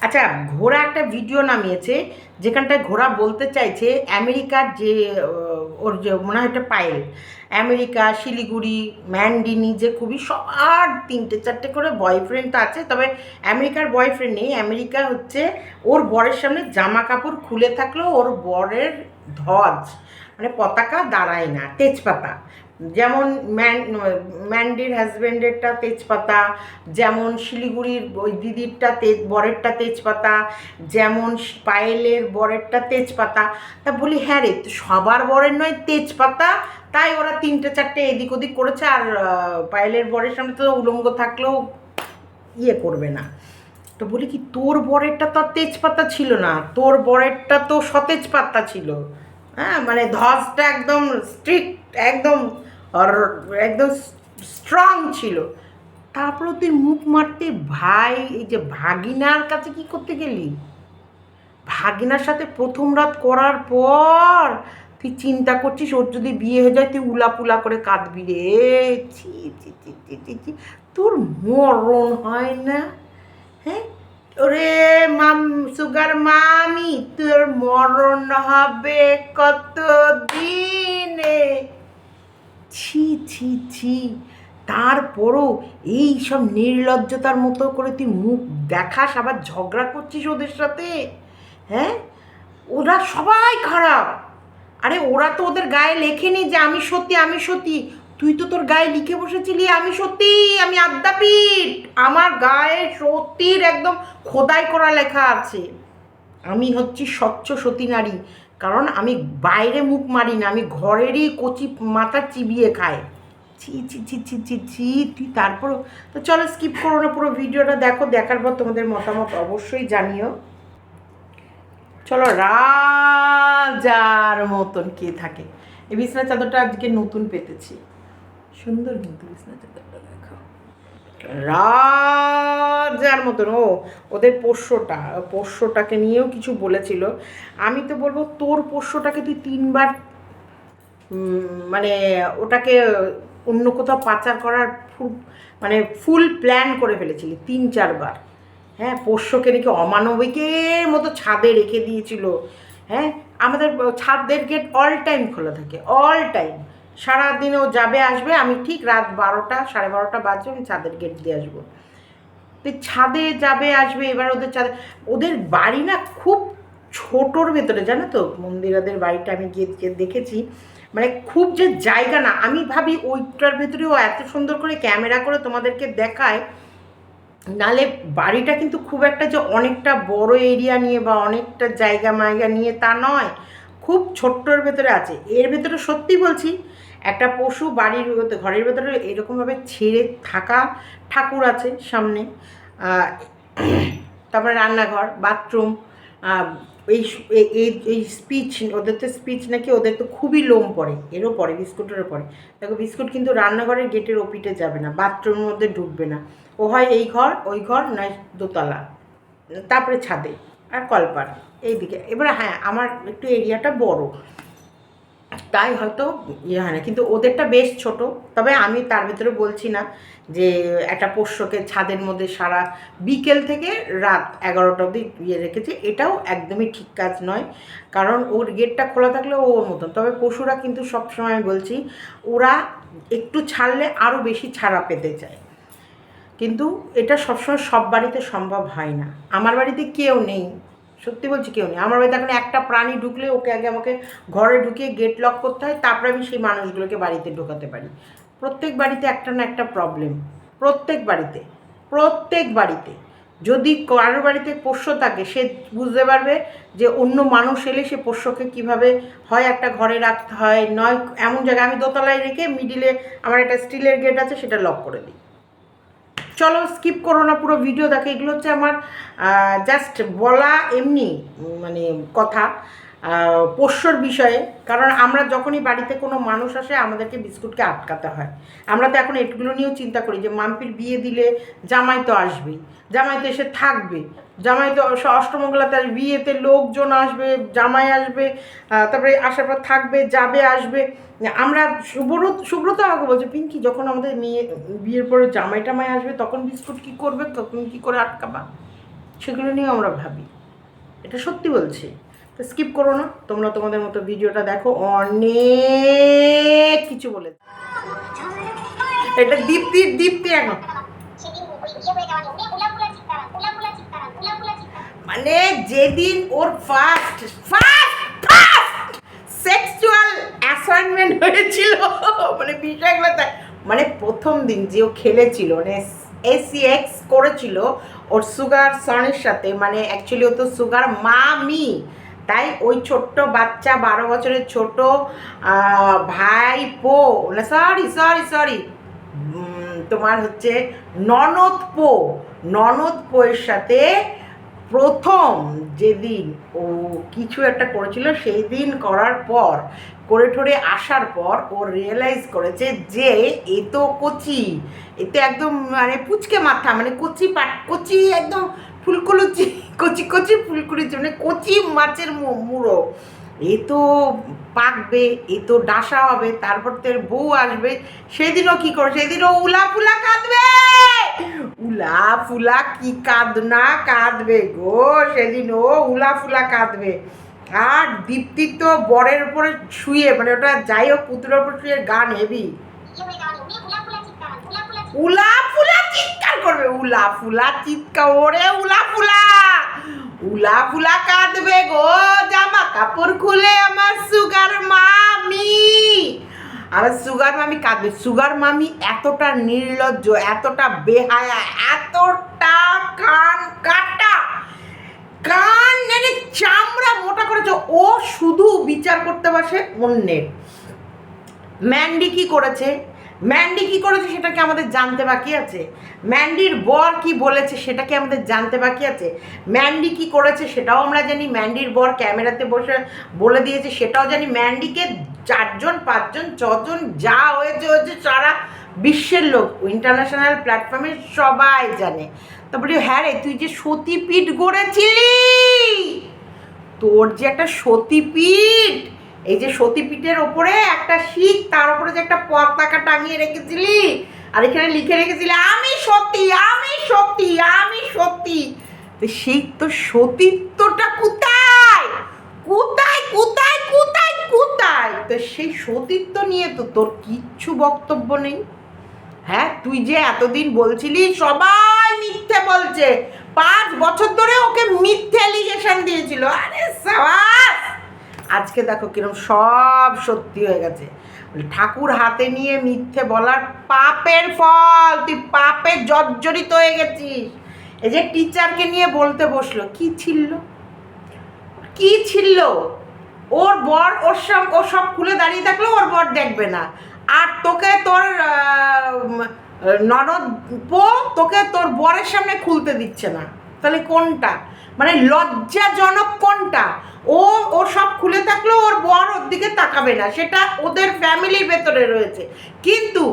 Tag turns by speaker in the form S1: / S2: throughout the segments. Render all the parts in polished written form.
S1: আচ্ছা, ঘোড়া একটা ভিডিও নামিয়েছে যেখানটায় ঘোড়া বলতে চাইছে আমেরিকার যে ওর যে মনে হয় একটা পায়েল, আমেরিকা শিলিগুড়ি ম্যান্ডিনি যে খুবই সবার 3টে 4টে করে বয়ফ্রেন্ড তো আছে, তবে আমেরিকার বয়ফ্রেন্ড নেই। আমেরিকা হচ্ছে ওর বরের সামনে জামা কাপড় খুলে থাকলেও ওর বরের ধ্বজ মানে পতাকা দাঁড়ায় না, তেজপাতা। যেমন ম্যান্ডির হাজব্যান্ডেরটা তেজপাতা, যেমন শিলিগুড়ির ওই দিদিরটা বরেরটা তেজপাতা, যেমন পায়েলের বরেরটা তেজপাতা। তা বলি হ্যাঁ রে, সবার বরের নয় তেজপাতা, তাই ওরা 3টে 4টে এদিক ওদিক করেছে। আর পায়েলের বরের সামনে তো উলঙ্গ থাকলেও ইয়ে করবে না। তো বলি কি, তোর বরেরটা তো আর তেজপাতা ছিল না, তোর বরেরটা তো সতেজ পাতা ছিল। হ্যাঁ, মানে ধসটা একদম স্ট্রিক্ট, একদম আর একদম স্ট্রং ছিল। তারপরে তুই মুখ মারতে ভাই, এই যে ভাগিনার কাছে কি করতে গেলি? ভাগিনার সাথে প্রথম রাত করার পর তুই চিন্তা করছিস ওর যদি বিয়ে হয়ে যায় তুই উলাপুলা করে কাঁদবি রে। ছি ছি ছি ছি ছি ছি, তোর মরণ হয় না? হ্যাঁ, ওরে মাম, সুগার মামি, তোর মরণ হবে কত দিনে? ছি ছি ছি। তারপরও এই সব নির্লজ্জতার মতো করে তুই মুখ দেখাস, আবার ঝগড়া করছিস ওদের সাথে। হ্যাঁ, ওরা সবাই খারাপ। আরে ওরা তো ওদের গায়ে লেখেনি যে আমি সত্যি আমি সত্যি। তুই তো তোর গায়ে লিখে বসেছিলি আমি সত্যি, আমি আদ্যাপীঠ। আমার গায়ে সত্যির একদম খোদাই করা লেখা আছে। আমি হচ্ছি স্বচ্ছ সতী নারী, কারণ আমি বাইরে মুখ মারি না, আমি ঘরেরই কচি মাথা চিবিয়ে খাই। ছি ছি ছি ছি ছি ছি, তুই তারপরও। তো চলো স্কিপ করো না, পুরো ভিডিওটা দেখো, দেখার পর তোমাদের মতামত অবশ্যই জানিও। চলো, রাজার মতন কে থাকে। এই বিছনা চাদরটা আজকে নতুন পেতেছি, সুন্দর কিন্তু বিছনা চাদরটা দেখো, রাজার মতন। ওদের পোষ্যটাকে নিয়েও কিছু বলেছিল। আমি তো বলবো তোর পোষ্যটাকে তুই 3বার মানে ওটাকে অন্য কোথাও পাচার করার মানে ফুল প্ল্যান করে ফেলেছিলি 3-4বার। হ্যাঁ, পোষ্যকে নাকি অমানবিকের মতো ছাদে রেখে দিয়েছিল। হ্যাঁ, আমাদের ছাদের গেট অল টাইম খোলা থাকে, অল টাইম। সারাদিন ও যাবে আসবে, আমি ঠিক রাত 12টা 12:30 বাজবে আমি ছাদের গেট দিয়ে আসবো। তো ছাদে যাবে আসবে, এবার ওদের ছাদে, ওদের বাড়ি না খুব ছোটোর ভেতরে, জানো তো মন্দিরাদের বাড়িটা আমি গিয়ে দেখেছি। মানে খুব যে জায়গা না, আমি ভাবি ওইটার ভেতরেও এত সুন্দর করে ক্যামেরা করে তোমাদেরকে দেখায়। নালে বাড়িটা কিন্তু খুব একটা যে অনেকটা বড় এরিয়া নিয়ে বা অনেকটা জায়গা মায়গা নিয়ে তা নয়, খুব ছোট্টর ভেতরে আছে। এর ভেতরে সত্যি বলছি, একটা পশু বাড়ির ঘরের ভেতরে এরকমভাবে ছেড়ে থাকা। ঠাকুর আছে সামনে, তারপরে রান্নাঘর, বাথরুম, এই এই এই স্পিচ, ওদের তো স্পিচ নাকি ওদের তো খুবই লোম পড়ে, এরও পড়ে, বিস্কুটেরও পড়ে। দেখো বিস্কুট কিন্তু রান্নাঘরের গেটের ওপিটে যাবে না, বাথরুমের মধ্যে ঢুকবে না। ও হয় এই ঘর ওই ঘর, নয় দোতলা, তারপরে ছাদে আর কলপার এইদিকে। এবারে হ্যাঁ, আমার একটু এরিয়াটা বড়, তাই হয়তো ইয়ে হয় না, কিন্তু ওদেরটা বেশ ছোট। তবে আমি তার ভিতরে বলছি না যে একটা পোষ্যকে ছাদের মধ্যে সারা বিকেল থেকে রাত 11টা অবধি ইয়ে রেখেছে, এটাও একদমই ঠিক কাজ নয়। কারণ ওর গেটটা খোলা থাকলে ও ওর মতন। তবে পশুরা কিন্তু সবসময় বলছি, ওরা একটু ছাড়লে আরও বেশি ছাড়া পেতে চায়, কিন্তু এটা সবসময় সব বাড়িতে সম্ভব হয় না। আমার বাড়িতে কেউ নেই, সত্যি বলছি কেউ নেই আমার বাড়িতে। এখন একটা প্রাণী ঢুকলে ওকে আগে আমাকে ঘরে ঢুকিয়ে গেট লক করতে হয়, তারপরে আমি সেই মানুষগুলোকে বাড়িতে ঢোকাতে পারি। প্রত্যেক বাড়িতে একটা না একটা প্রবলেম, প্রত্যেক বাড়িতে, প্রত্যেক বাড়িতে। যদি কারোর বাড়িতে পোষ্য থাকে সে বুঝতে পারবে যে অন্য মানুষ এলে সে পোষ্যকে কীভাবে হয় একটা ঘরে রাখতে হয়, নয় এমন জায়গায়। আমি দোতলায় রেখে মিডিলে আমার একটা স্টিলের গেট আছে, সেটা লক করে দিই। চলো স্কিপ করো না, পুরো ভিডিও দেখো। এগুলো হচ্ছে আমার জাস্ট বলা এমনি মানে কথা পোষ্যর বিষয়ে। কারণ আমরা যখনই বাড়িতে কোনো মানুষ আসে আমাদেরকে বিস্কুটকে আটকাতে হয়। আমরা তো এখন এগুলো নিয়েও চিন্তা করি যে মাম্পির বিয়ে দিলে জামাই তো আসবেই, জামাই তো এসে থাকবে, জামাই তো অষ্টমঙ্গলাতে আসবে, বিয়েতে লোকজন আসবে, জামাই আসবে, তারপরে আসার পর থাকবে, যাবে, আসবে। আমরা সুব্রত আমাকে বলছে, পিঙ্কি যখন আমাদের মেয়ে বিয়ের পরে জামাই টামাই আসবে তখন বিস্কুট কী করবে, তখন কী করে আটকাবা? সেগুলো নিয়ে আমরা ভাবি। এটা সত্যি বলছি। তো স্কিপ করো না, তোমরা তোমাদের মতো ভিডিওটা দেখো, অনেক কিছু বলে। এটা দীপ্তি এখন মানে যেদিন ওর ফার্স্ট সেক্সুয়াল অ্যাসাইনমেন্ট হয়েছিল, মানে বিষয়গুলো মানে প্রথম দিন যে ও খেলেছিল, মানে এসিএক্স করেছিল ওর সুগার সনের সাথে, মানে অ্যাকচুয়ালি ও তো সুগার মামি, তাই ওই ছোট্ট বাচ্চা 12 বছরের ছোট ভাইপো, না সরি সরি সরি তোমার হচ্ছে ননদ পোয়ের সাথে প্রথম যেদিন ও কিছু একটা করেছিল, সেই দিন করার পর করে ঠরে আসার পর ও রিয়েলাইজ করেছে যে এ তো কচি, এ তো একদম মানে পুচকে মাথা, মানে কচি একদম ফুলকুলুচি, কচি ফুলকুলুচি, মানে কচি মাছের মুড়ো, এ তো পাকবে, এ তো ডাসা হবে, তারপর তোর বউ আসবে। সেদিনও কি করে, সেদিনও উলাফুলা কাঁদবে, উলাফুলা কি কাঁদবে গো, সেদিন ও উলাফুলা কাঁদবে। আর দীপ্তি তো বরের উপরে শুয়ে, মানে ওটা যাই হোক পুতুলের উপর শুয়ে গান হেভি, উলাফুলা চিৎকার করবে, উলাফুলা চিৎকার, ওরে উলাফুলা কাঁদবে গো, জামা কাপড় খুলে আমার সুগার মামি, আমার সুগার মামি কাঁদবে। সুগার মামি এতটা নির্লজ্জ, এতটা বেহায়া, এতটা কান কাটা, কান মানে চামড়া মোটা করেছে, ও শুধু বিচার করতে বসে অন্যের। ম্যান্ডি কি করেছে সেটা কি আমাদের জানতে বাকি আছে? ম্যান্ডির বর কি বলেছে সেটা কি আমাদের জানতে বাকি আছে? ম্যান্ডি কি করেছে সেটাও আমরা জানি, ম্যান্ডির বর ক্যামেরাতে বসে বলে দিয়েছে সেটাও জানি, ম্যান্ডিকে 4 জন 5 জন 6 জন যা হয়েছে সারা বিশ্বের লোক, ইন্টারন্যাশনাল প্ল্যাটফর্মে সবাই জানে। তা বলি হ্যাঁ রে, তুই যে সতীপীঠ গড়েছিলি, তোর যে একটা সতীপীঠ, এই যে সতীপীঠের ওপরে একটা শিখ, তার উপরে যে একটা পতাকা টাঙিয়ে রেখেছিলি, আর এখানে লিখে রেখেছিলি আমি সতী, তো সেই তো সতীত্বটা কোথায়? তো সেই সতীত্ব নিয়ে তো তোর কিচ্ছু বক্তব্য নেই। হ্যাঁ, তুই যে এতদিন বলছিলি সবাই মিথ্যে বলছে, 5 বছর ধরে ওকে মিথ্যে এলিগেশন দিয়েছিল, আরে সাবাস, আজকে দেখো কিরকম সব সত্যি হয়ে গেছে। ঠাকুর হাতে নিয়ে মিথ্যে বলার পাপের ফল, তুই পাপে জর্জরিত হয়ে গেছিস। এই যে টিচারকে নিয়ে বলতে বসলো, কি ছিল ওর বর, ও সব খুলে দাঁড়িয়ে থাকলো, ওর বর দেখবে না, আর তোকে তোর ননদ তোকে তোর বরের সামনে খুলতে দিচ্ছে না, তাহলে কোনটা মানে লজ্জাজনক কোনটা? ও সব খুলে থাকলো, ওর বর ওর দিকে তাকাবে না, সেটা ওদের ফ্যামিলির ভেতরে রয়েছে, কিন্তু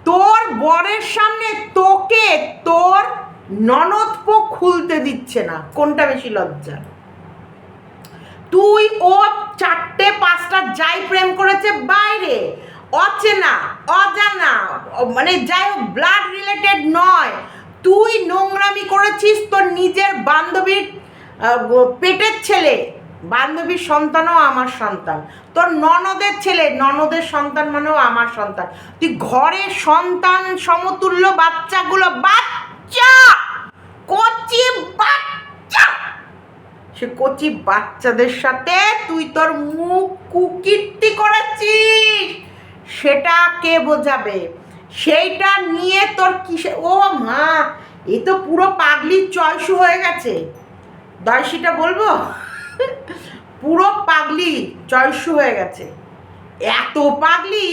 S1: তোর বরের সামনে তোকে তোর ননদ খুলতে দিচ্ছে না, কোনটা বেশি লজ্জা? তুই ও 4টে 5টা যাই প্রেম করেছে বাইরে, অচেনা অজানা, মানে যাই হোক ব্লাড রিলেটেড নয়, তুই নোংরামি করেছিস তোর নিজের বান্ধবীর পেটের ছেলে, বান্ধবীর সন্তানও আমার সন্তান, তোর ননদের ছেলে ননদের সন্তান মানেও আমার সন্তান, তুই ঘরের সন্তান সমতুল্য বাচ্চাগুলো, বাচ্চা কচি বাচ্চা, সে কচি বাচ্চাদের সাথে তুই তোর মুখ কুকীর্তি করেছিস, সেটা কে বোঝাবে? সেইটা নিয়ে তোর কিসে, ও মা, এ তো পুরো পাগলির চয়সু হয়ে গেছে, দয়সিটা বলবো, পুরো পাগলি চয়সু হয়ে গেছে, এত পাগলি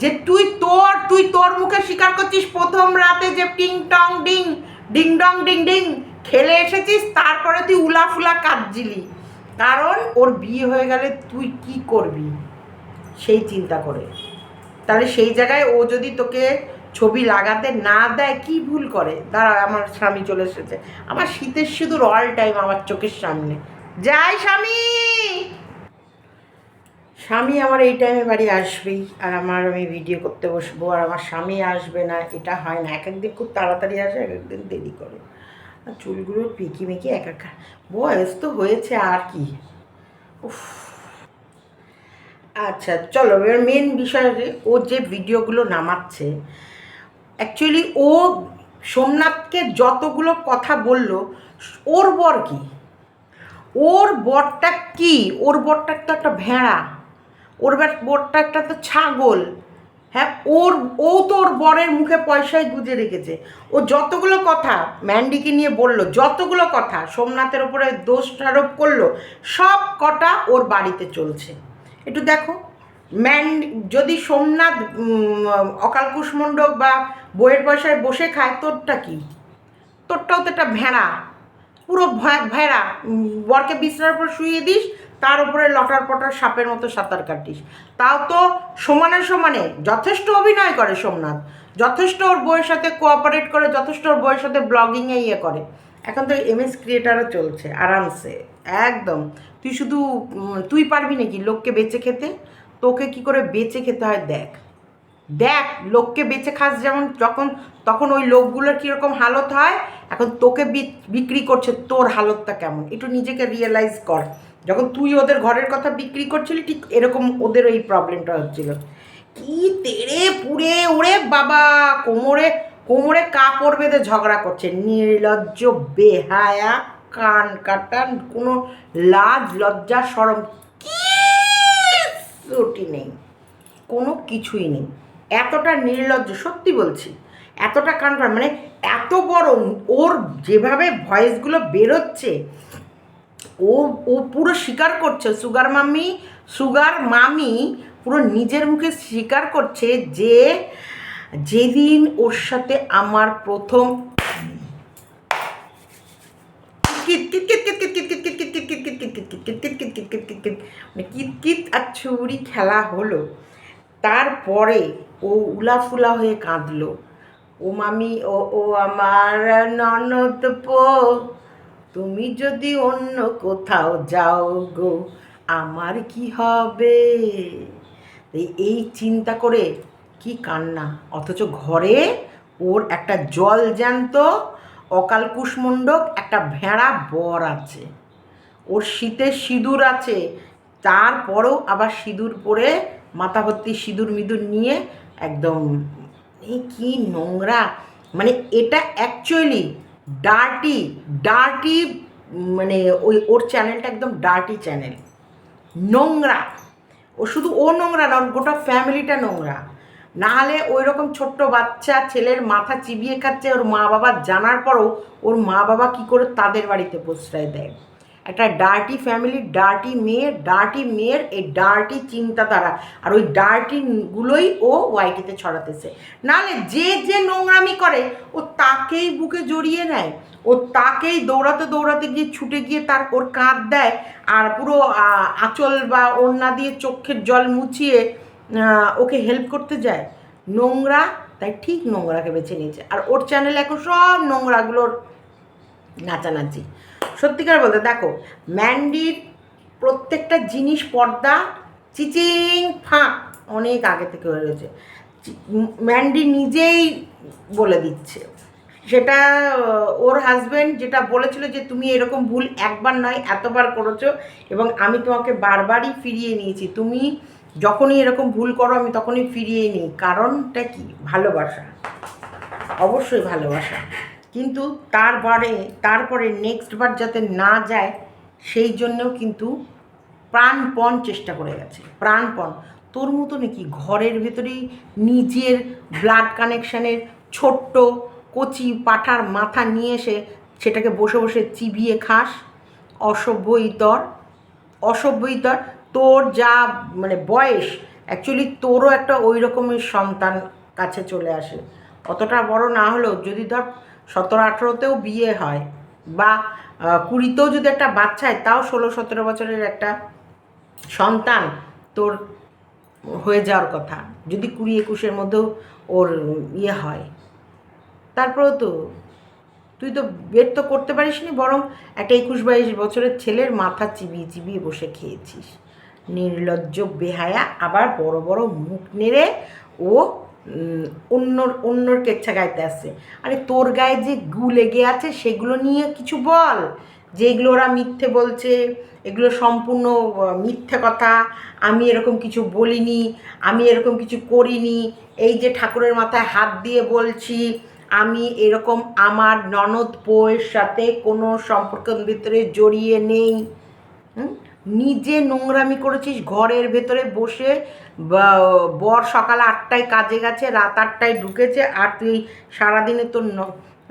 S1: যে তুই তোর মুখে স্বীকার করছিস প্রথম রাতে যে টিং টং ding ding dong ding ding খেলে এসেছিস, তারপরে তুই উলাফুলা কাঁদছিলি, কারণ ওর বিয়ে হয়ে গেলে তুই কি করবি সেই চিন্তা করে। তাহলে সেই জায়গায় ও যদি তোকে ছবি লাগাতে না দেয়, কি ভুল করে? দাঁড়া, আমার স্বামী চলে এসেছে, আমার শীতের সিঁদুর অল টাইম আমার চোখের সামনে, যাই স্বামী আমার এই টাইমে বাড়ি আসবেই, আর আমি ভিডিও করতে বসবো, আর আমার স্বামী আসবে না, এটা হয় না, এক একদিন খুব তাড়াতাড়ি আসে, এক একদিন দেরি করে। আর চুলগুলো পেঁকি মেকি একাকার, বয়স তো হয়েছে আর কি। উফ। আচ্ছা চলো, এবার মেন বিষয়ে ও যে ভিডিওগুলো নামাচ্ছে, অ্যাকচুয়ালি ও সোমনাথকে যতগুলো কথা বলল, ওর বর কি, ওর বরটা কি, ওর বরটা তো একটা ভেড়া, ওর বরটা একটা তো ছাগল। হ্যাঁ, ও তো ওর বরের মুখে পয়সায় গুঁজে রেখেছে। ও যতগুলো কথা ম্যান্ডিকে নিয়ে বলল, যতগুলো কথা সোমনাথের ওপরে দোষ আরোপ করলো, সব কটা ওর বাড়িতে চলছে। একটু দেখো, যদি সোমনাথ অকাল কুষ্মণ্ডক বা বইয়ের পয়সায় বসে খায়, তোরটা কি? তোরটাও তো একটা ভেড়া, পুরো ভেড়া। বরকে বিছনার উপর শুয়ে দিস, তার উপরে লটার পটার সাপের মতো সাঁতার কাটিস। তাও তো সমানে সমানে যথেষ্ট অভিনয় করে সোমনাথ, যথেষ্ট ওর বইয়ের সাথে কোঅপারেট করে, যথেষ্ট ওর বইয়ের সাথে ব্লগিংয়ে ইয়ে করে। এখন তো এমএস ক্রিয়েটারও চলছে আরামসে একদম। তুই শুধু তুই পারবি নাকি লোককে বেঁচে খেতে? তোকে কি করে বেঁচে খেতে হয় দেখ। দেখ, লোককে বেঁচে খাস যেমন যখন, তখন ওই লোকগুলোর কীরকম হালত হয়, এখন তোকে বিক্রি করছে, তোর হালতটা কেমন একটু নিজেকে রিয়েলাইজ কর। যখন তুই ওদের ঘরের কথা বিক্রি করছিলি, ঠিক এরকম ওদের ওই প্রবলেমটা হচ্ছিল। কি তেড়ে পুড়ে ওরে বাবা, কোমরে কোমরে কাপড় বেঁধে ঝগড়া করছে, নির্লজ্জ বেহায়া, কান কাটা, কোনো লাজ লজ্জা সরম কিছুটি নেই, কোনো কিছুই নেই। এতটা নির্লজ্জ, সত্যি বলছি, এতটা কানফার, মানে এত বড়, ওর যেভাবে ভয়েসগুলো বেরোচ্ছে, ও ও পুরো স্বীকার করছে, সুগার মামি পুরো নিজের মুখে স্বীকার করছে যে যেদিন ওর সাথে আমার প্রথম কিতকিত আর ছুরি খেলা হলো, তারপরে ও উলাফুলা হয়ে কাঁদলো, ও মামি, ও আমার ননদ পো, তুমি যদি অন্য কোথাও যাও গো, আমার কি হবে, এই চিন্তা করে কি কান্না। অথচ ঘরে ওর একটা জলজ্যান্ত অকাল কুষ্মণ্ডক একটা ভেড়া বর আছে, ওর শীতের সিঁদুর আছে, তারপরেও আবার সিঁদুর পরে মাথা ভর্তি সিঁদুর মিদুর নিয়ে একদম, এই কি নোংরা। মানে এটা অ্যাকচুয়ালি ডার্টি, মানে ওর চ্যানেলটা একদম ডার্টি চ্যানেল, নোংরা। ও শুধু ও নোংরা না, ওর গোটা ফ্যামিলিটা নোংরা। নাহলে ওই রকম ছোট্ট বাচ্চা ছেলের মাথা চিবিয়ে খাচ্ছে, ওর মা বাবা জানার পরও ওর মা বাবা কী করে তাদের বাড়িতে প্রশ্রয় দেয়। একটা ডার্টি ফ্যামিলি, ডার্টি মেয়ের এই ডার্টি চিন্তাধারা, আর ওই ডার্টিগুলোই ও ওয়াইটিতে ছড়াতেছে। নাহলে যে নোংরামি করে, ও তাকেই বুকে জড়িয়ে নেয়, ও তাকেই দৌড়াতে গিয়ে ছুটে গিয়ে ওর কাঁধ দেয়, আর পুরো আঁচল বা ওড়না দিয়ে চোখের জল মুছিয়ে ওকে হেল্প করতে যায়। নোংরা, তাই ঠিক নোংরাকে বেছে নিয়েছে। আর ওর চ্যানেলে এখন সব নোংরাগুলোর নাচানাচি। সত্যিকার বলতে দেখো, ম্যান্ডির প্রত্যেকটা জিনিস পর্দা চিচিং ফাঁক অনেক আগে থেকে হয়ে রয়েছে। ম্যান্ডি নিজেই বলে দিচ্ছে, সেটা ওর হাজব্যান্ড যেটা বলেছিল যে তুমি এরকম ভুল একবার নয় এতবার করেছো, এবং আমি তোমাকে বারবারই ফিরিয়ে নিয়েছি, তুমি যখনই এরকম ভুল করো আমি তখনই ফিরিয়ে নিই। কারণটা কি? ভালোবাসা, অবশ্যই ভালোবাসা। কিন্তু তারপরে নেক্সট বার যাতে না যায়, সেই জন্যও কিন্তু প্রাণপণ চেষ্টা করে গেছে, প্রাণপণ। তোর মতো নাকি ঘরের ভেতরেই নিজের ব্লাড কানেকশানের ছোট্ট কচি পাঁঠার মাথা নিয়ে এসে সেটাকে বসে বসে চিবিয়ে খাস? অসভ্যই তর। তোর যা মানে বয়স, অ্যাকচুয়ালি তোরও একটা ওই রকমের সন্তান কাছে চলে আসে, অতটা বড় না হলেও যদি ধর 17-18তেও বিয়ে হয় বা 20তেও যদি একটা বাচ্চা হয়, তাও 16-17 বছরের একটা সন্তান তোর হয়ে যাওয়ার কথা, যদি 20-21-এর মধ্যেও ওর ইয়ে হয়। তারপরেও তো তুই তো বের তো করতে পারিস নি, বরং একটা 21-22 বছরের ছেলের মাথা চিবিয়ে বসে খেয়েছিস। নির্লজ্জ বেহায়া, আবার বড় বড় মুখ নেড়ে ও অন্যর কেচ্ছা গাইতে আসছে। আরে তোর গায়ে যে গু লেগে আছে সেগুলো নিয়ে কিছু বল, যেগুলো ওরা মিথ্যে বলছে, এগুলো সম্পূর্ণ মিথ্যে কথা, আমি এরকম কিছু বলিনি, আমি এরকম কিছু করিনি, এই যে ঠাকুরের মাথায় হাত দিয়ে বলছি আমি এরকম আমার ননদ বউয়ের সাথে কোনো সম্পর্কের ভিতরে জড়িয়ে নেই। নিজে নোংরামি করেছিস ঘরের ভেতরে বসে, বর সকাল 8টায় কাজে গেছে, রাত 8টায় ঢুকেছে, আর তুই সারাদিনে তোর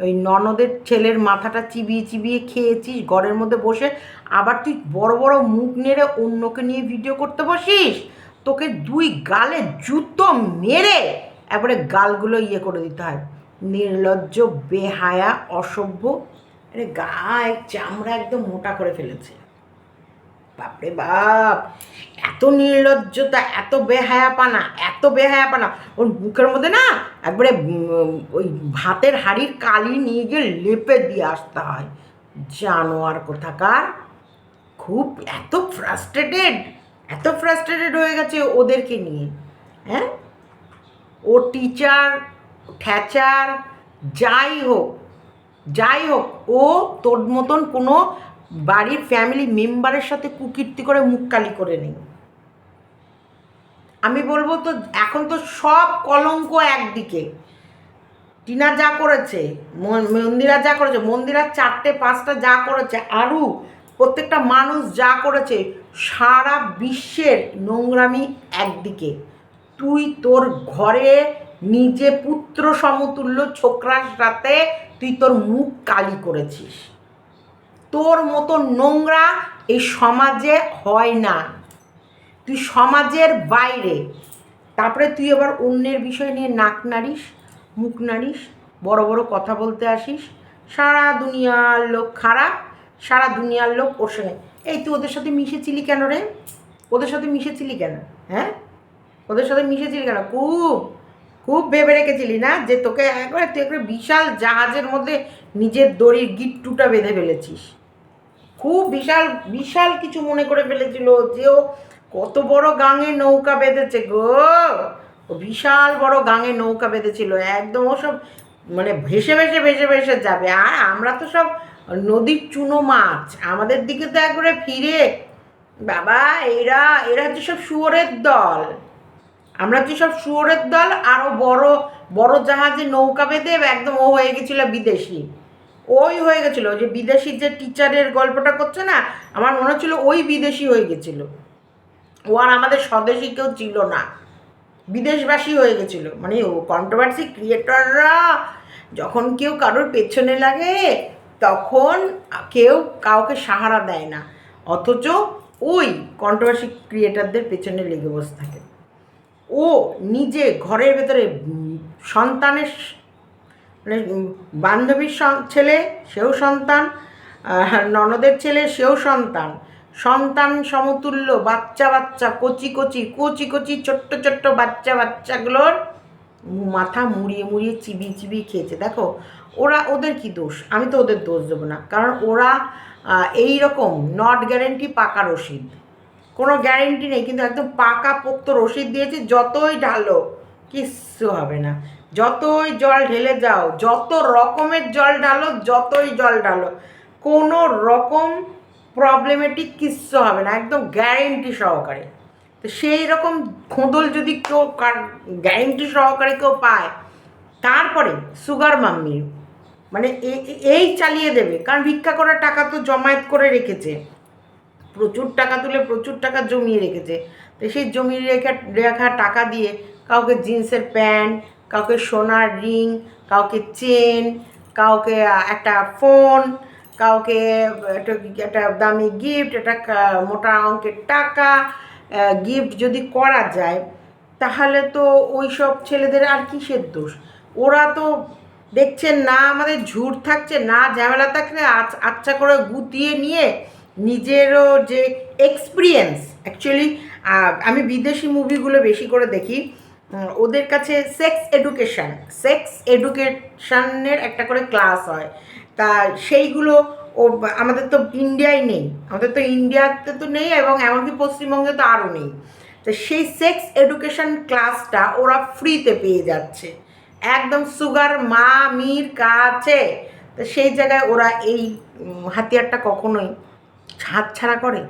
S1: ওই ননদের ছেলের মাথাটা চিবিয়ে চিবিয়ে খেয়েছিস ঘরের মধ্যে বসে, আবার তুই বড় বড় মুখ নেড়ে অন্যকে নিয়ে ভিডিও করতে বসিস। তোকে 2 গালে জুতো মেরে একবারে গালগুলো ইয়ে করে দিতে হয়। নির্লজ্জ, বেহায়া, অসভ্য, আরে গায়ে চামড়া একদম মোটা করে ফেলেছে। বাপরে বাপ, এত নির্লজ্জতা, এত বেহায়াপানা, এত বেহায়াপানা। ওর মুখের মধ্যে না একবারে ওই ভাতের হাঁড়ির কালি নিয়ে গিয়ে লেপে দিয়ে আসতে হয়। জানোয়ার কোথাকার। খুব এত ফ্রাস্ট্রেটেড হয়ে গেছে ওদেরকে নিয়ে। হ্যাঁ, ও টিচার, ঠ্যাচার, যাই হোক ও তোর মতন কোনো বাড়ির ফ্যামিলি মেম্বারের সাথে কুকীর্তি করে মুখ কালি করে নেই। আমি বলবো তো এখন তো সব কলঙ্ক একদিকে। টিনা যা করেছে, মন্দিরা যা করেছে, মন্দিরা 4টে 5টা যা করেছে, আরও প্রত্যেকটা মানুষ যা করেছে, সারা বিশ্বের নোংরামি একদিকে। তুই তোর ঘরে নিজে পুত্র সমতুল্য ছোকরার সাথে তুই তোর মুখ কালি করেছিস। তোর মতো নোংরা এই সমাজে হয় না। তুই সমাজের বাইরে, তারপরে তুই আবার অন্যের বিষয় নিয়ে নাক নাড়িস, মুখ নাড়িস, বড় বড় কথা বলতে আসিস। সারা দুনিয়ার লোক খারাপ, সারা দুনিয়ার লোক ওর সঙ্গে। এই তুই ওদের সাথে মিশেছিলি কেন রে? ওদের সাথে মিশেছিলি কেন? হ্যাঁ, ওদের সাথে মিশেছিলি কেন? খুব ভেবে রেখেছিলি না যে তোকে একবারে তুই একবারে বিশাল জাহাজের মধ্যে নিজের দড়ির গিট্টুটা বেঁধে ফেলেছিস। খুব বিশাল কিছু মনে করে ফেলেছিল যে ও কত বড় গাঙে নৌকা বেঁধেছে গো। ও বিশাল বড় গাঙে নৌকা বেঁধেছিল, একদম ও সব মানে ভেসে ভেসে যাবে। আর আমরা তো সব নদীর চুনো মাছ, আমাদের দিকে তো একবারে ফিরে বাবা, এরা হচ্ছে সব শুয়োরের দল। আমরা হচ্ছে সব শুয়োরের দল। আরও বড় বড় জাহাজে নৌকা বেঁধে একদম ও হয়ে গেছিল বিদেশি। ওই হয়ে গেছিলো যে বিদেশি যে টিচারের গল্পটা করছে না, আমার মনে হচ্ছিল ওই বিদেশি হয়ে গেছিল। ও আর আমাদের স্বদেশী কেউ ছিল না, বিদেশবাসী হয়ে গেছিলো। মানে ও কন্ট্রোভার্সি ক্রিয়েটররা যখন কেউ কারোর পেছনে লাগে তখন কেউ কাউকে সাহারা দেয় না, অথচ ওই কন্ট্রোভার্সি ক্রিয়েটরদের পেছনে লেগে বসে থাকে। ও নিজে ঘরের ভেতরে সন্তানের মানে বান্ধবীর ছেলে সেও সন্তান, ননদের ছেলে সেও সন্তান সমতুল্য বাচ্চা কচি ছোট্ট বাচ্চাগুলোর মাথা মুড়িয়ে চিবিয়ে খেয়েছে। দেখো ওদের কি দোষ? আমি তো ওদের দোষ দেবো না, কারণ ওরা এই রকম নট গ্যারেন্টি পাকা রসিদ, কোনো গ্যারেন্টি নেই, কিন্তু একদম পাকা পোক্ত রসিদ দিয়েছে। যতই ঢালো কিচ্ছু হবে না, যতই জল ঢেলে যাও, যত রকমের জল ঢালো, কোনো রকম প্রবলেমেটিক কিচ্ছু হবে না, একদম গ্যারেন্টি সহকারে। তো সেই রকম খোঁদল যদি কেউ গ্যারেন্টি সহকারে কেউ পায়, তারপরে সুগার মাম্মি মানে এই চালিয়ে দেবে। কারণ ভিক্ষা করার টাকা তো জমায়েত করে রেখেছে, প্রচুর টাকা তুলে প্রচুর টাকা জমিয়ে রেখেছে। তো সেই জমিয়ে রেখা টাকা দিয়ে কাউকে জিন্সের প্যান্ট, কাউকে সোনার রিং, কাউকে চেন, কাউকে একটা ফোন, কাউকে একটা দামি গিফট, একটা মোটা অঙ্কের টাকা গিফট যদি করা যায়, তাহলে তো ওই সব ছেলেদের আর কিসের দোষ? ওরা তো দেখছেন না আমাদের ঝুট থাকছে, না ঝামেলা থাকলে আচ্ছা করে গুতিয়ে নিয়ে নিজেরও যে এক্সপিরিয়েন্স। অ্যাকচুয়ালি আমি বিদেশি মুভিগুলো বেশি করে দেখি, ওদের কাছে সেক্স এডুকেশনের একটা করে ক্লাস হয়। তা সেইগুলো আমাদের তো ইন্ডিয়ায় নেই, আমাদের তো ইন্ডিয়াতে তো নেই, এবং এমনকি পশ্চিমবঙ্গে তো আরও নেই। তো সেই সেক্স এডুকেশন ক্লাসটা ওরা ফ্রিতে পেয়ে যাচ্ছে একদম সুগার মামির কাছে। তো সেই জায়গায় ওরা এই হাতিয়ারটা কখনোই হাতছাড়া করে?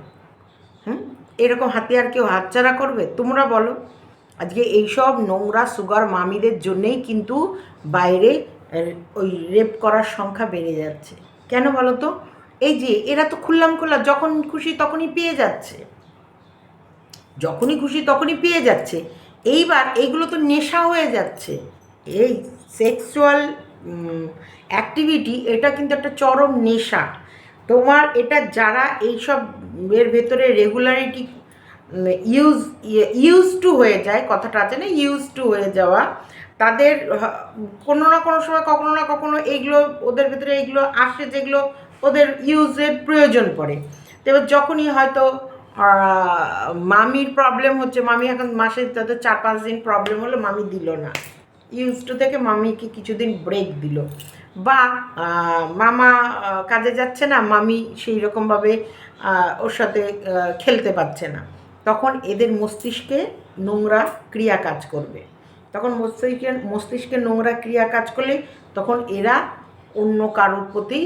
S1: এরকম হাতিয়ার কেউ হাতছাড়া করবে? তোমরা বলো। আজকে এইসব নোংরা সুগার মামিদের জন্যেই কিন্তু বাইরে ওই রেপ করার সংখ্যা বেড়ে যাচ্ছে। কেন বলো তো? এই যে এরা তো খুললাম খোলা, যখন খুশি তখনই পেয়ে যাচ্ছে, যখনই খুশি তখনই পেয়ে যাচ্ছে। এইবার এইগুলো তো নেশা হয়ে যাচ্ছে। এই সেক্সুয়াল অ্যাক্টিভিটি এটা কিন্তু একটা চরম নেশা। তোমার এটা যারা এইসব এর ভেতরে রেগুলারিটি ইউজ টু হয়ে যায়, কথাটা আছে না, ইউজ টু হয়ে যাওয়া, তাদের কোনো না কোনো সময় কখনো না কখনো এইগুলো ওদের ভেতরে এইগুলো আসে যেগুলো ওদের ইউজের প্রয়োজন পড়ে। তো এবার যখনই হয়তো মামির প্রবলেম হচ্ছে, মামি এখন মাসে তাদের 4-5 দিন প্রবলেম হলো, মামি দিল না, ইউজ টু থেকে মামিকে কিছুদিন ব্রেক দিল, বা মামা কাজে যাচ্ছে না, মামি সেই রকমভাবে ওর সাথে খেলতে পারছে না, তখন এদের মস্তিষ্কে নোংরা ক্রিয়া কাজ করবে। তখন মস্তিষ্কে নোংরা ক্রিয়া কাজ করলে তখন এরা অন্য কারোর প্রতি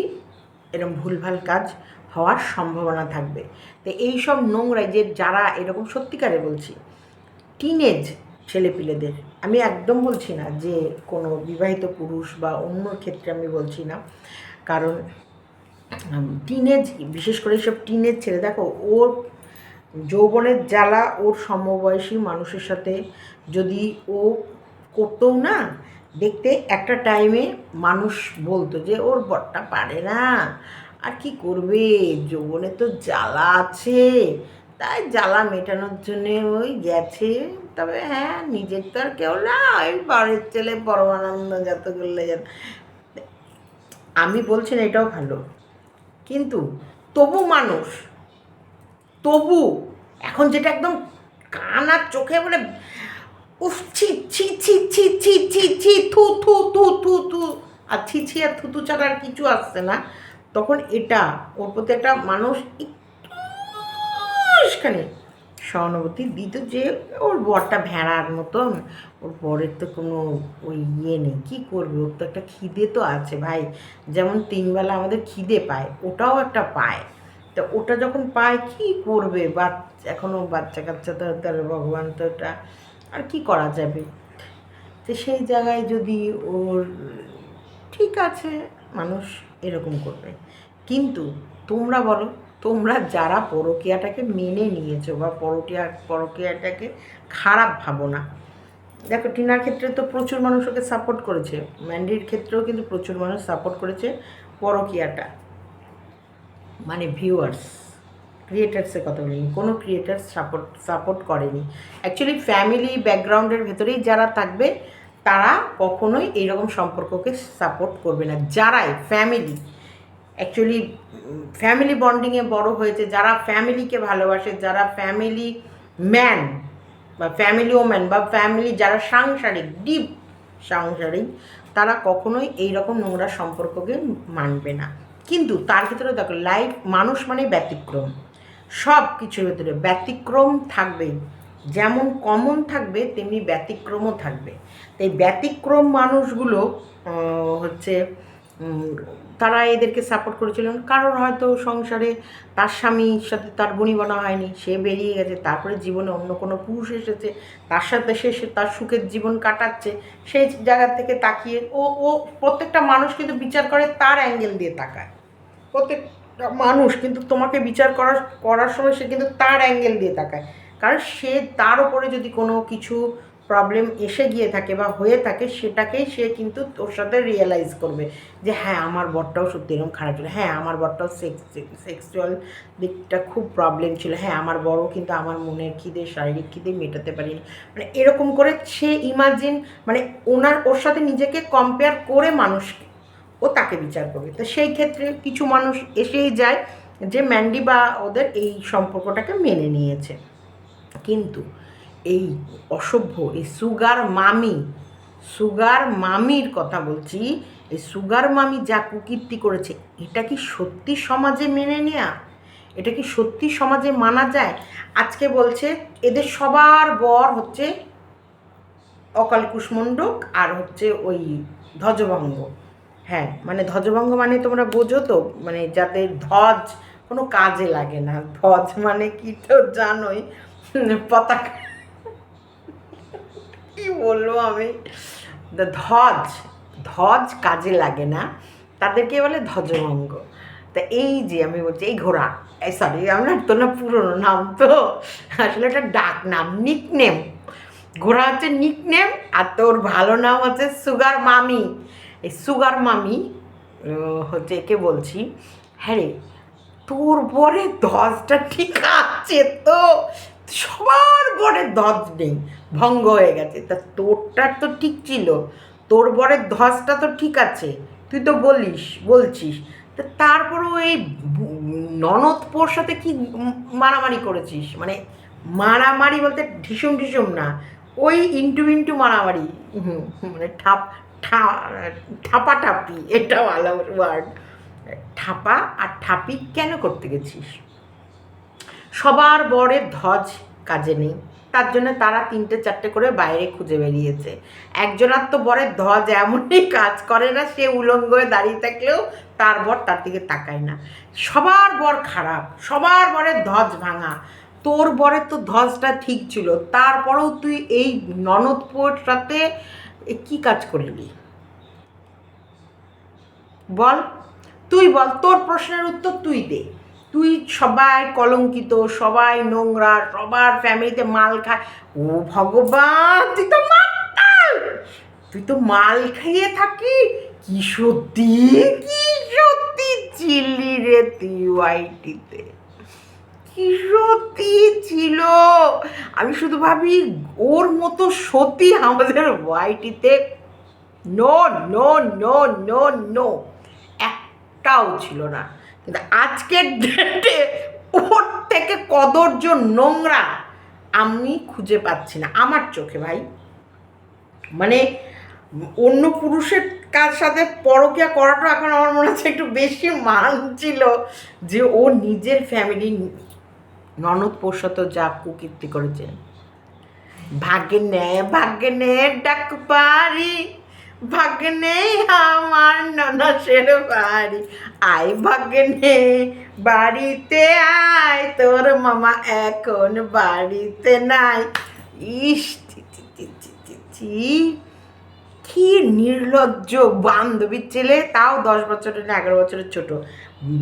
S1: এরকম ভুলভাল কাজ হওয়ার সম্ভাবনা থাকবে। তো এইসব নোংরা যে যারা এরকম, সত্যিকারে বলছি, টিনেজ ছেলেপিলেদের, আমি একদম বলছি না যে কোনো বিবাহিত পুরুষ বা অন্য ক্ষেত্রে আমি বলছি না, কারণ টিনেজ, বিশেষ করে এইসব টিনেজ ছেলে, দেখো ওর যৌবনের জ্বালা ওর সমবয়সী মানুষের সাথে যদি ও করতেও না, দেখতে একটা টাইমে মানুষ বলতো যে ওর বরটা পারে না, আর কি করবে, যৌবনে তো জ্বালা আছে, তাই জ্বালা মেটানোর জন্যে ওই গেছে। তবে হ্যাঁ, নিজের তো আর কেউ না, ওই বাড়ির ছেলে পরমানন্দ যত করলে যেন, আমি বলছি না এটাও ভালো, কিন্তু তবু মানুষ, তবু এখন যেটা একদম কান আর চোখে বলে উফ, ছি ছি ছি ছি ছি ছি ছি, থু থু থু থু থু, আর ছি ছি আর থুতু ছাড়া আর কিছু আসছে না, তখন এটা ওর প্রতি একটা মানুষ একটুখানি সহানুভূতি দিত যে ওর বরটা ভেড়ার মতন, ওর বরের তো কোনো ওই ইয়ে নেই, কী করবে, ওর তো একটা খিদে তো আছে ভাই, যেমন 3 বেলা আমাদের খিদে পায়, ওটাও একটা পায়। তো ওটা যখন পায় কী করবে, এখনও বাচ্চা কাচ্চা তো তার ভগবান, তো ওটা আর কি করা যাবে। তো সেই জায়গায় যদি ওর, ঠিক আছে, মানুষ এরকম করবে, কিন্তু তোমরা বলো, তোমরা যারা পরকীয়াটাকে মেনে নিয়েছো বা পরকীয়াটাকে খারাপ ভাবো না, দেখো টিনার ক্ষেত্রে তো প্রচুর মানুষ ওকে সাপোর্ট করেছে, ম্যান্ডির ক্ষেত্রেও কিন্তু প্রচুর মানুষ সাপোর্ট করেছে পরকীয়াটা, মানে ভিউয়ার্স, ক্রিয়েটার্সের কথা বলিনি, কোনো ক্রিয়েটার্স সাপোর্ট করেনি। অ্যাকচুয়ালি ফ্যামিলি ব্যাকগ্রাউন্ডের ভেতরেই যারা থাকবে তারা কখনোই এইরকম সম্পর্ককে সাপোর্ট করবে না। যারাই অ্যাকচুয়ালি ফ্যামিলি বন্ডিংয়ে বড় হয়েছে, যারা ফ্যামিলিকে ভালোবাসে, যারা ফ্যামিলি ম্যান বা ফ্যামিলি ওম্যান বা ফ্যামিলি যারা সাংসারিক, ডিপ সাংসারিক, তারা কখনোই এইরকম নোংরা সম্পর্ককে মানবে না। কিন্তু তার ভিতরে দেখো, লাইফ, মানুষ মানে ব্যতিক্রম, সব কিছুর ভেতরে ব্যতিক্রম থাকবেই, যেমন কমন থাকবে তেমনি ব্যতিক্রমও থাকবে। তাই ব্যতিক্রম মানুষগুলো হচ্ছে তারা এদেরকে সাপোর্ট করেছিলেন, কারণ হয়তো সংসারে তার স্বামীর সাথে তার বনিবনা হয়নি, সে বেরিয়ে গেছে, তারপরে জীবনে অন্য কোনো পুরুষ এসেছে, তার সাথে সে তার সুখের জীবন কাটাচ্ছে, সেই জায়গা থেকে তাকিয়ে ও প্রত্যেকটা মানুষ কিন্তু বিচার করে তার অ্যাঙ্গেল দিয়ে তাকায়, প্রত্যেকটা মানুষ কিন্তু তোমাকে বিচার করার সময় সে কিন্তু তার অ্যাঙ্গেল দিয়ে তাকায়, কারণ সে তার ওপরে যদি কোনো কিছু প্রবলেম এসে গিয়ে থাকে বা হয়ে থাকে, সেটাকেই সে কিন্তু তোর সাথে রিয়েলাইজ করবে যে হ্যাঁ, আমার বরটাও সত্যি এরকম খারাপ ছিল, হ্যাঁ আমার বরটাও সেক্সুয়াল দিকটা খুব প্রবলেম ছিল, হ্যাঁ আমার বড়ও কিন্তু আমার মনের খিদে, শারীরিক খিদে মেটাতে পারিনি, মানে এরকম করে সে ইমাজিন, মানে ওর সাথে নিজেকে কম্পেয়ার করে মানুষকে ও তাকে বিচার করবে। তো সেই ক্ষেত্রে কিছু মানুষ এসেই যায় যে ম্যান্ডি বা ওদের এই সম্পর্কটাকে মেনে নিয়েছে, কিন্তু এই অসভ্য, এই সুগার মামির কথা বলছি, এই সুগার মামি যা কুকীর্তি করেছে, এটা কি সত্যি সমাজে মেনে নেয়া? এটা কি সত্যি সমাজে মানা যায়? আজকে বলছে এদের সবার বর হচ্ছে অকাল কুষ্মণ্ডক আর হচ্ছে ওই ধ্বজভঙ্গ। হ্যাঁ, মানে ধ্বজভঙ্গ মানে তোমরা বোঝো তো, মানে যাদের ধ্বজ কোনো কাজে লাগে না। ধ্বজ মানে কি তো জানোই, পতাকা, কি বলবো আমি, ধ্বজ, ধ্বজ কাজে লাগে না, তাদেরকে বলে ধ্বজভঙ্গ। তা এই যে আমি বলছি এই ঘোড়া, এই সরি আমরা তো না পুরনো নাম তো, আসলে একটা ডাক নাম, নিকনেম। ঘোড়া হচ্ছে নিকনেম, আর তোর ভালো নাম হচ্ছে সুগার মামি। এই সুগার মামি হচ্ছে একে বলছি। হ্যাঁ রে, তোর বরে ধ্বজটা ঠিক আছে তো? সবার বরে ধ্বজ নেই, ভঙ্গ হয়ে গেছে। তা তোরটার তো ঠিক ছিল, তোর বরের ধ্বজটা তো ঠিক আছে, তুই তো বলছিস। তা তারপরেও এই ননদপোর সাথে কি মারামারি করেছিস? মানে মারামারি বলতে ঢিসুম ঢিসুম না, ওই ইন্টু মারামারি, মানে ঠাপাঠাপি, এটা ভালো ওয়ার্ড। ঠাপা আর ঠাপি কেন করতে গেছিস? সবার বরের ধ্বজ কাজে নেই, তার জন্য তারা 3-4টে করে বাইরে খুঁজে বেরিয়েছে। একজনের তো বরের ধ্বজ এমনই কাজ করে না, সে উলঙ্গ হয়ে দাঁড়িয়ে থাকলেও তার বর তার দিকে তাকায় না। সবার বর খারাপ, সবার বরের ধ্বজ ভাঙা। তোর বরের তো ধ্বজটা ঠিক ছিল, তারপরেও তুই এই ননদপোর সাথে কি কাজ করলি বল? তুই বল, তোর প্রশ্নের উত্তর তুই দে। তুই সবাই কলঙ্কিত, সবাই নোংরা, সবার ফ্যামিলিতে মাল খায়। ও ভগবান, তুই তো মাল খাইয়ে থাকি। কি সত্যি, কি সত্যি ছিলি রে তুই ওয়াইটিতে, কি সত্যি ছিল। আমি শুধু ভাবি ওর মতো সত্যি আমাদের ওয়াইটিতে no no no no no একটাও ছিল না। কিন্তু আজকের ডেটে ওর থেকে কদর্য নোংরা আমি খুঁজে পাচ্ছি না আমার চোখে ভাই। মানে অন্য পুরুষের কার সাথে পরকীয়া করাটা এখন আমার মনে হচ্ছে একটু বেশি মানছিল, যে ও নিজের ফ্যামিলি ননদ পোষাত যা কুকীর্তি করেছে। ভাগ্নে ডাক পারি, ভাগ্নে আমার ননসের বাড়ি, আয় ভাগ্নে বাড়িতে আয়, তোর মামা এখন বাড়িতে নাই। ইস, কি নির্লজ্জ বান্ধবীর ছেলে, তাও 10 বছরের না 11 বছরের ছোট,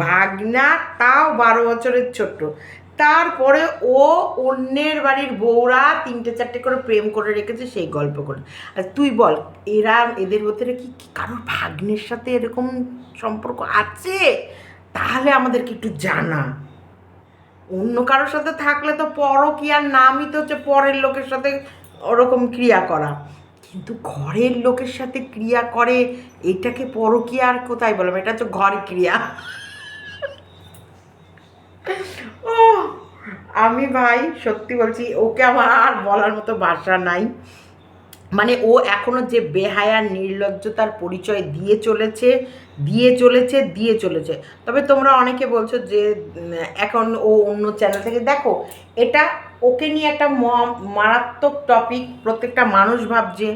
S1: ভাগনা তাও 12 বছরের ছোট, তারপরে ও অন্যের বাড়ির বউরা 3-4টে করে প্রেম করে রেখেছে সেই গল্প করে। আর তুই বল, এদের ভিতরে কি কারোর ভাগ্নের সাথে এরকম সম্পর্ক আছে? তাহলে আমাদেরকে একটু জানা। অন্য কারোর সাথে থাকলে তো পরকীয়ার নামই তো হচ্ছে পরের লোকের সাথে ওরকম ক্রিয়া করা, কিন্তু ঘরের লোকের সাথে ক্রিয়া করে, এটাকে পরকীয়া আর কোথায় বললাম, এটা হচ্ছে ঘর ক্রিয়া। ও আমি ভাই সত্যি বলছি, ওকে আমার আর বলার মতো ভাষা নাই। মানে ও এখনও যে বেহায়া নির্লজ্জতার পরিচয় দিয়ে চলেছে। তবে তোমরা অনেকে বলছো যে এখন ও অন্য চ্যানেল থেকে দেখো, এটা ওকে নিয়ে একটা মারাত্মক টপিক। প্রত্যেকটা মানুষ ভাবছে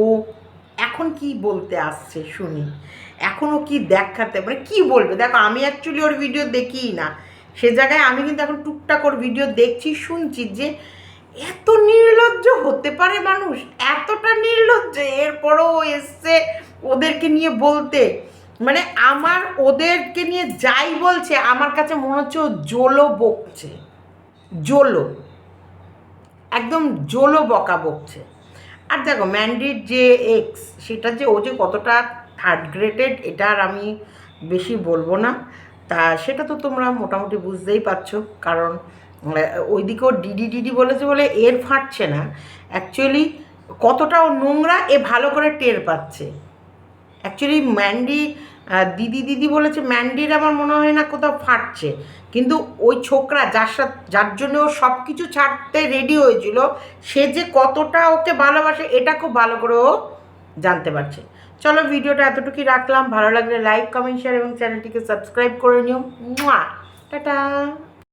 S1: ও এখন কি বলতে আসছে শুনি, এখনও কি দেখাতে, মানে কী বলবে। দেখো আমি অ্যাকচুয়ালি ওর ভিডিও দেখিই না, সে জায়গায় আমি কিন্তু এখন টুকটাক ওর ভিডিও দেখছি, শুনছি যে এত নির্লজ্জ হতে পারে মানুষ, এতটা নির্লজ্জ। এরপরও এসছে ওদেরকে নিয়ে বলতে, মানে আমার ওদেরকে নিয়ে যাই বলছে আমার কাছে মনে হচ্ছে ও জোলো বকছে, জোলো, একদম জোলো বকা বকছে। আর দেখো ম্যান্ডির যে এক্স, সেটা যে ও যে কতটা থার্ড গ্রেডেড এটা আর আমি বেশি বলবো না। তা সেটা তো তোমরা মোটামুটি বুঝতেই পারছো, কারণ ওইদিকেও ডিডি বলেছে বলে এর ফাটছে না, অ্যাকচুয়ালি কতটাও নোংরা এ ভালো করে টের পাচ্ছে। অ্যাকচুয়ালি ম্যান্ডি দিদি বলেছে ম্যান্ডির আমার মনে হয় না কোথাও ফাটছে, কিন্তু ওই ছোকরা যার জন্য ও সব কিছু ছাড়তে রেডি হয়েছিল, সে যে কতটা ওকে ভালোবাসে এটা খুব ভালো করে ও জানতে পারছে। চলো ভিডিওটা এতটুকুই রাখলাম, ভালো লাগলে লাইক কমেন্ট শেয়ার এবং চ্যানেলটিকে সাবস্ক্রাইব করে নিও। টাটা।